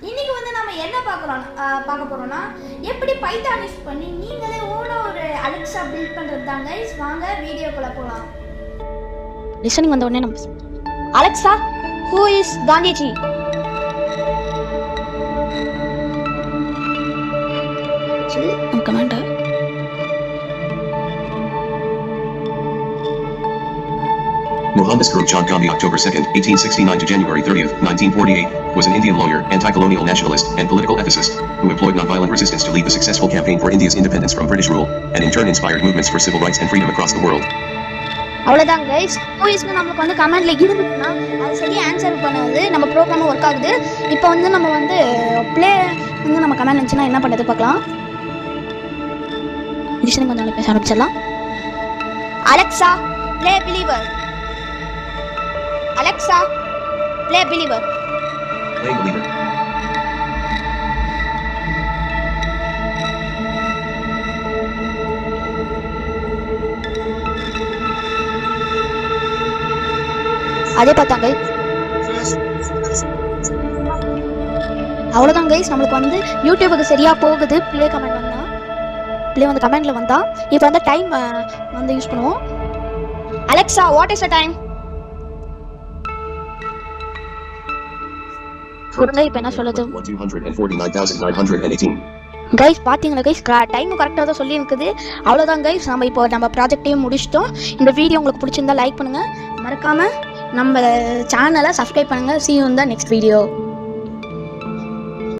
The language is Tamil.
இன்னைக்கு வந்து நம்ம என்ன பார்க்க போறோம்னா எப்படி பைத்தான் யூஸ் பண்ணி நீங்களே ஓனா ஒரு அலெக்சா பில்ட் பண்றது தான் गाइस. வாங்க வீடியோக்குள்ள போலாம். லிசனிங் வந்த உடனே நம்ம அலெக்சா ஹூ இஸ் காந்திஜி? சரி நம்ம command Mohandas Karupchand Gandhi, October 2nd, 1869 to January 30th, 1948, was an Indian lawyer, anti-colonial nationalist, and political ethicist, who employed non-violent resistance to lead the successful campaign for India's independence from British rule, and in turn inspired movements for civil rights and freedom across the world. அவ்வளோதான் கைஸ். ஹூஇஸ்க்கு நமக்கு வந்து கமெண்ட்ல இருந்துச்சுன்னா அது சரியாக ஆன்சர் பண்ணாது, நம்ம ப்ரோக்ராம் ஒர்க் ஆகுது. இப்போ வந்து நம்ம வந்து ப்ளே வந்து நம்ம கமெண்ட் இருந்துச்சுன்னா என்ன பண்ணுறது பார்க்கலாம். லிசனிங் வந்து பேச ஆரம்பிச்சிடலாம். Alexa play believer. Alexa, play Believer. Play Believer. அதே பார்த்தாங்க. அவ்வளோதான் கைஸ், நம்மளுக்கு வந்து யூடியூபுக்கு சரியா போகுது. ப்ளே கமெண்ட் வந்தா ப்ளே வந்து கமெண்ட்ல வந்தா இப்போ வந்து டைம் வந்து யூஸ் பண்ணுவோம். Alexa what is the time? இப்போ என்ன சொல்லுது? 249,918. கைஸ் பாத்தீங்களா கைஸ், டைம் கரெக்டாக தான் சொல்லி இருக்குது. அவ்வளோதான் கைஸ், நம்ம ப்ராஜெக்டையும் முடிச்சிட்டோம். இந்த வீடியோ உங்களுக்கு பிடிச்சிருந்தா லைக் பண்ணுங்க, மறக்காம நம்ம சேனலை சப்ஸ்கிரைப் பண்ணுங்க. See you in the next video.